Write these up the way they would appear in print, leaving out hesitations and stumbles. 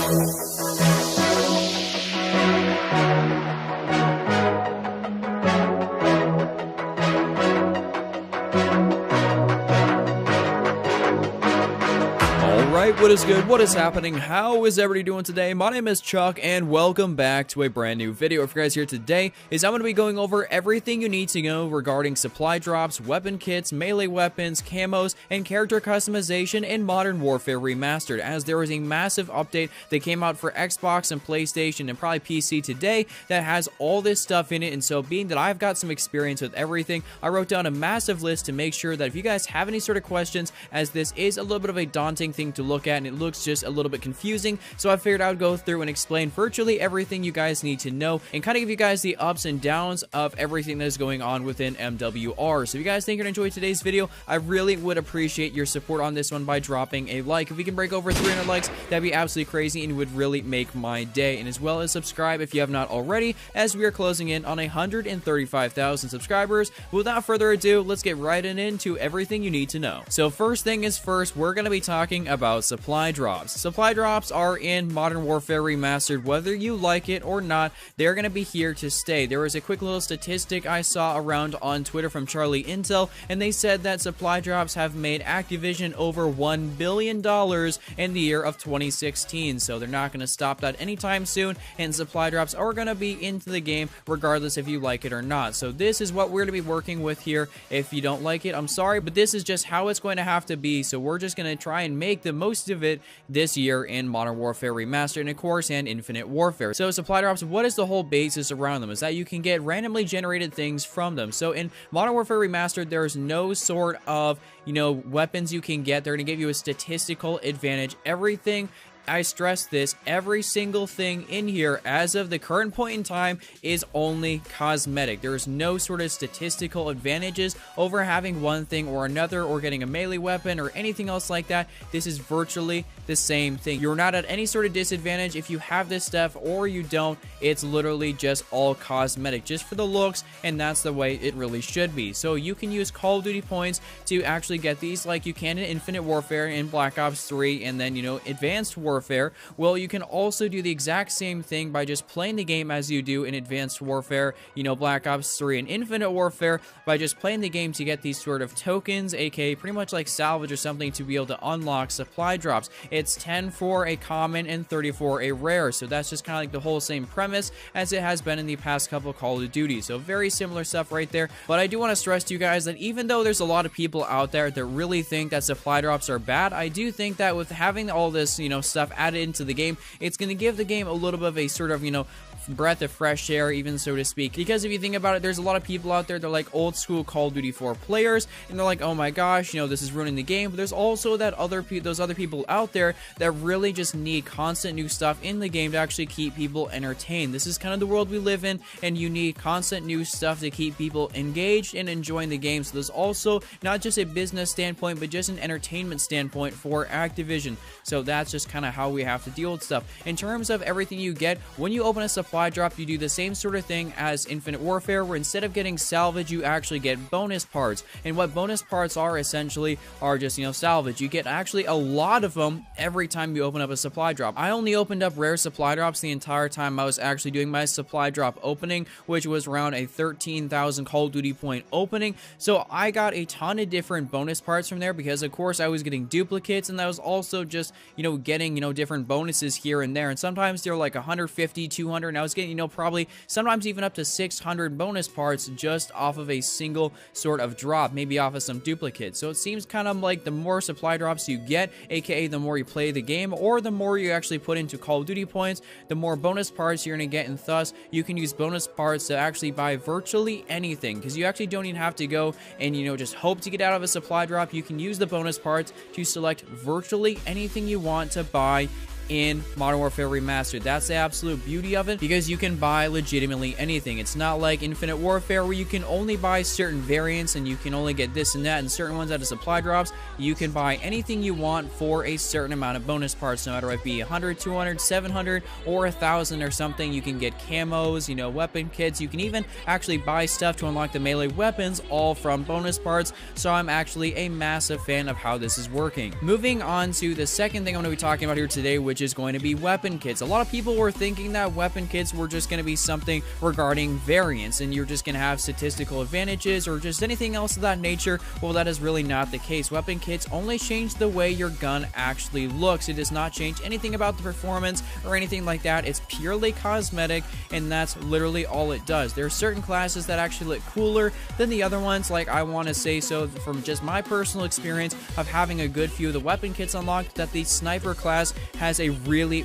Alright, what is good? What is happening? How is everybody doing today? My name is Chuck, and welcome back to a brand new video. If you guys here today, I'm going to be going over everything you need to know regarding supply drops, weapon kits, melee weapons, camos, and character customization in Modern Warfare Remastered, as there was a massive update that came out for Xbox and PlayStation and probably PC today that has all this stuff in it. And so, being that I've got some experience with everything, I wrote down a massive list to make sure that if you guys have any sort of questions, as this is a little bit of a daunting thing to look at and it looks just a little bit confusing, so I figured I would go through and explain virtually everything you guys need to know and kind of give you guys the ups and downs of everything that is going on within MWR. So if you guys think you're going to enjoy today's video, I really would appreciate your support on this one by dropping a like. If we can break over 300 likes, that'd be absolutely crazy and would really make my day. And as well as subscribe if you have not already, as we are closing in on 135,000 subscribers. Without further ado, let's get right into everything you need to know. So first thing is first, we're going to be talking about supply drops. Supply drops are in Modern Warfare Remastered. Whether you like it or not, they're going to be here to stay. There was a quick little statistic I saw around on Twitter from Charlie Intel, and they said that supply drops have made Activision over $1 billion in the year of 2016. So they're not going to stop that anytime soon, and supply drops are going to be into the game regardless if you like it or not. So this is what we're going to be working with here. If you don't like it, I'm sorry, but this is just how it's going to have to be. So we're just going to try and make the most of it this year in Modern Warfare Remastered and of course and Infinite Warfare. So supply drops, what is the whole basis around them? Is that you can get randomly generated things from them. So in Modern Warfare Remastered, there's no sort of, weapons you can get. They're going to give you a statistical advantage. Everything, I stress this, every single thing in here as of the current point in time is only cosmetic. There is no sort of statistical advantages over having one thing or another or getting a melee weapon or anything else like that. This is virtually the same thing. You're not at any sort of disadvantage if you have this stuff or you don't. It's literally just all cosmetic, just for the looks, and that's the way it really should be. So you can use Call of Duty points to actually get these like you can in Infinite Warfare, in Black Ops 3, and then, Advanced Warfare. Well, you can also do the exact same thing by just playing the game as you do in Advanced Warfare, Black Ops 3 and Infinite Warfare, by just playing the game to get these sort of tokens, aka pretty much like salvage or something, to be able to unlock supply drops. It's 10 for a common and 30 for a rare, so that's just kind of like the whole same premise as it has been in the past couple of Call of Duty. So very similar stuff right there, but I do want to stress to you guys that even though there's a lot of people out there that really think that supply drops are bad, I do think that with having all this, stuff added into the game, it's going to give the game a little bit of a sort of, breath of fresh air, even so to speak. Because if you think about it, there's a lot of people out there, they're like old school Call of Duty 4 players, and they're like, oh my gosh, this is ruining the game. But there's also those other people out there that really just need constant new stuff in the game to actually keep people entertained. This is kind of the world we live in, and you need constant new stuff to keep people engaged and enjoying the game. So there's also not just a business standpoint, but just an entertainment standpoint for Activision. So that's just kind of how we have to deal with stuff. In terms of everything you get, when you open a supply drop, you do the same sort of thing as Infinite Warfare, where instead of getting salvage, you actually get bonus parts. And what bonus parts are essentially are just, salvage. You get actually a lot of them every time you open up a supply drop. I only opened up rare supply drops the entire time I was actually doing my supply drop opening, which was around a 13,000 Call of Duty point opening. So I got a ton of different bonus parts from there because, of course, I was getting duplicates, and I was also just, getting, different bonuses here and there. And sometimes they're like 150, 200, and I was getting, probably sometimes even up to 600 bonus parts just off of a single sort of drop, maybe off of some duplicates. So it seems kind of like the more supply drops you get, aka the more you play the game, or the more you actually put into Call of Duty points, the more bonus parts you're going to get, and thus you can use bonus parts to actually buy virtually anything, because you actually don't even have to go and, just hope to get out of a supply drop. You can use the bonus parts to select virtually anything you want to buy in Modern Warfare Remastered. That's the absolute beauty of it, because you can buy legitimately anything. It's not like Infinite Warfare where you can only buy certain variants and you can only get this and that and certain ones out of supply drops. You can buy anything you want for a certain amount of bonus parts, no matter if it be 100, 200, 700, or 1,000 or something. You can get camos, weapon kits. You can even actually buy stuff to unlock the melee weapons, all from bonus parts. So I'm actually a massive fan of how this is working. Moving on to the second thing I'm going to be talking about here today, which which is going to be weapon kits. A lot of people were thinking that weapon kits were just going to be something regarding variance, and you're just going to have statistical advantages or just anything else of that nature. Well, that is really not the case. Weapon kits only change the way your gun actually looks. It does not change anything about the performance or anything like that. It's purely cosmetic, and that's literally all it does. There are certain classes that actually look cooler than the other ones. Like, I want to say so from just my personal experience of having a good few of the weapon kits unlocked, that the sniper class has a really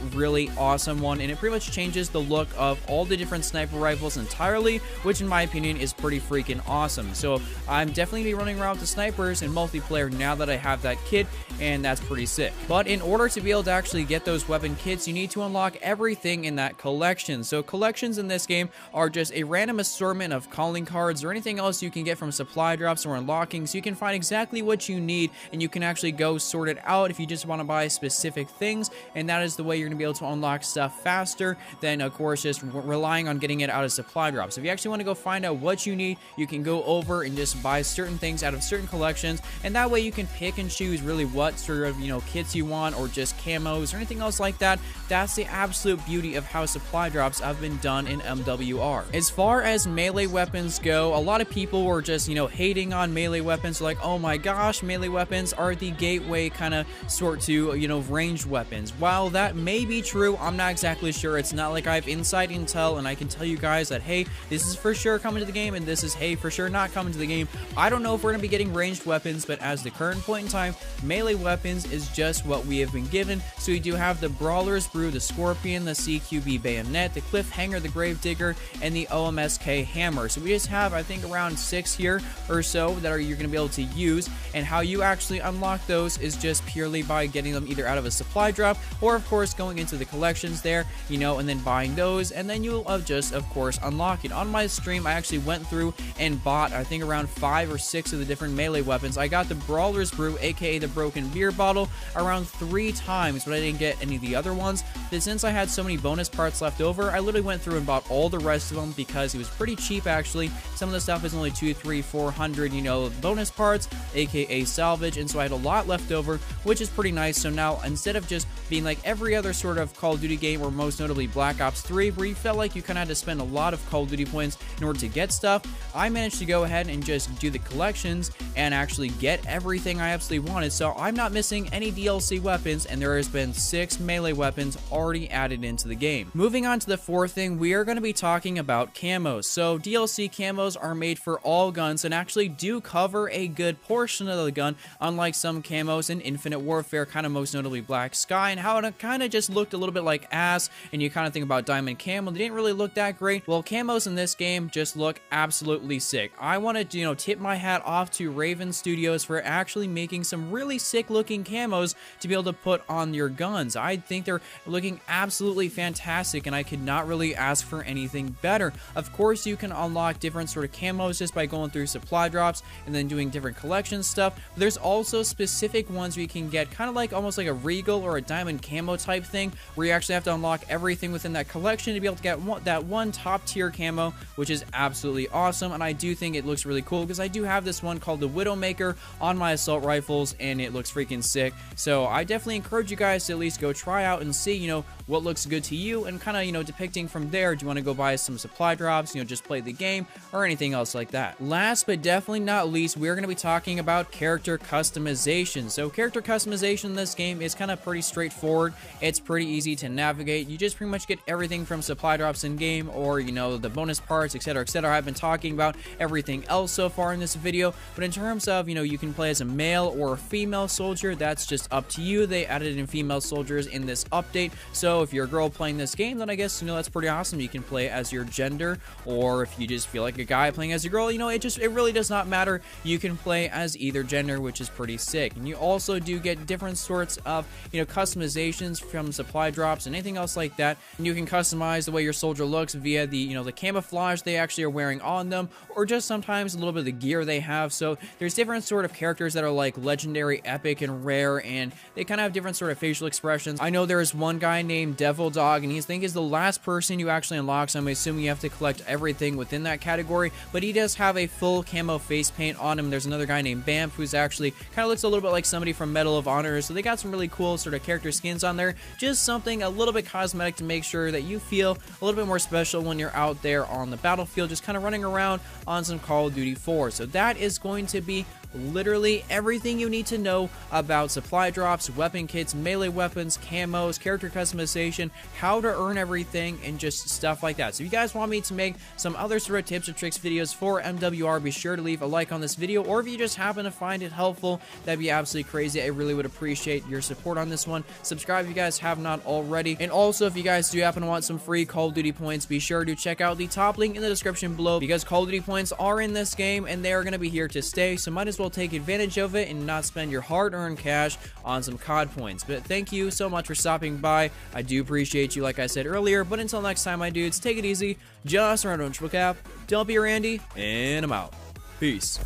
awesome one, and it pretty much changes the look of all the different sniper rifles entirely, which in my opinion is pretty freaking awesome. So I'm definitely be running around with the snipers in multiplayer now that I have that kit, and that's pretty sick. But in order to be able to actually get those weapon kits, you need to unlock everything in that collection. So collections in this game are just a random assortment of calling cards or anything else you can get from supply drops or unlocking, so you can find exactly what you need, and you can actually go sort it out if you just want to buy specific things, and that is the way you're going to be able to unlock stuff faster than, of course, just relying on getting it out of supply drops. If you actually want to go find out what you need, you can go over and just buy certain things out of certain collections, and that way you can pick and choose really what sort of, kits you want, or just camos or anything else like that. That's the absolute beauty of how supply drops have been done in MWR. As far as melee weapons go, a lot of people were just, hating on melee weapons, like, oh my gosh, melee weapons are the gateway kind of sort to, ranged weapons. While that may be true, I'm not exactly sure. It's not like I have inside intel and I can tell you guys that, hey, this is for sure coming to the game, and this is, hey, for sure not coming to the game. I don't know if we're going to be getting ranged weapons, but as the current point in time, melee weapons is just what we have been given. So we do have the Brawler's Brew, the Scorpion, the CQB Bayonet, the Cliffhanger, the Gravedigger, and the OMSK Hammer. So we just have, I think, around 6 here or so that you're going to be able to use, and how you actually unlock those is just purely by getting them either out of a supply drop, or of course going into the collections there, and then buying those, and then you'll just, of course, unlock it. On my stream, I actually went through and bought, I think, around 5 or 6 of the different melee weapons. I got the Brawler's Brew, aka the Broken Beer Bottle, around 3 times, but I didn't get any of the other ones. But since I had so many bonus parts left over, I literally went through and bought all the rest of them because it was pretty cheap, actually. Some of the stuff is only 200, 300, 400, bonus parts, aka salvage, and so I had a lot left over, which is pretty nice. So now, instead of just being like every other sort of Call of Duty game, or most notably Black Ops 3, where you felt like you kind of had to spend a lot of Call of Duty points in order to get stuff, I managed to go ahead and just do the collections and actually get everything I absolutely wanted. So I'm not missing any DLC weapons, and there has been 6 melee weapons already added into the game. Moving on to the fourth thing, we are going to be talking about camos. So DLC camos are made for all guns and actually do cover a good portion of the gun, unlike some camos in Infinite Warfare, kind of most notably Black Sky, and how it kind of just looked a little bit like ass, and you kind of think about Diamond Camo, they didn't really look that great. Well, camos in this game just look absolutely sick. I want to, tip my hat off to Raven Studios for actually making some really sick looking camos to be able to put on your guns. I think they're looking absolutely fantastic, and I could not really ask for anything better. Of course, you can unlock different sort of camos just by going through supply drops and then doing different collection stuff. There's also specific ones where you can get kind of like almost like a Regal or a Diamond Camo type thing, where you actually have to unlock everything within that collection to be able to get that one top tier camo, which is absolutely awesome. And I do think it looks really cool because I do have this one called the Widowmaker on my assault rifles, and it looks freaking sick. So I definitely encourage you guys to at least go try out and see, what looks good to you, and kind of, depicting from there, do you want to go buy some supply drops, just play the game, or anything else like that. Last but definitely not least, we're going to be talking about character customization. So character customization in this game is kind of pretty straightforward. It's pretty easy to navigate. You just pretty much get everything from supply drops in game, or the bonus parts, etc., etc. I've been talking about everything else so far in this video, but in terms of, you can play as a male or a female soldier, that's just up to you. They added in female soldiers in this update, so if you're a girl playing this game, then I guess, that's pretty awesome. You can play as your gender, or if you just feel like a guy playing as a girl, it really does not matter. You can play as either gender, which is pretty sick. And you also do get different sorts of, customizations from supply drops and anything else like that. And you can customize the way your soldier looks via the, the camouflage they actually are wearing on them, or just sometimes a little bit of the gear they have. So there's different sort of characters that are like legendary, epic, and rare, and they kind of have different sort of facial expressions. I know there's one guy named Devil Dog, and I think he's the last person you actually unlock, so I'm assuming you have to collect everything within that category, but he does have a full camo face paint on him. There's another guy named Bamf who's actually kind of looks a little bit like somebody from Medal of Honor, so they got some really cool sort of character skins emotes on there. Just something a little bit cosmetic to make sure that you feel a little bit more special when you're out there on the battlefield, just kind of running around on some Call of Duty 4. So that is going to be literally everything you need to know about supply drops, weapon kits, melee weapons, camos, character customization, how to earn everything, and just stuff like that. So if you guys want me to make some other sort of tips or tricks videos for MWR, be sure to leave a like on this video, or if you just happen to find it helpful, that'd be absolutely crazy. I really would appreciate your support on this one. Subscribe if you guys have not already, and also if you guys do happen to want some free Call of Duty points, be sure to check out the top link in the description below, because Call of Duty points are in this game and they are going to be here to stay, so might as well take advantage of it and not spend your hard-earned cash on some COD points. But thank you so much for stopping by. I do appreciate you, like I said earlier. But until next time, my dudes, take it easy. Just remember, triple cap, don't be Randy, and I'm out. Peace.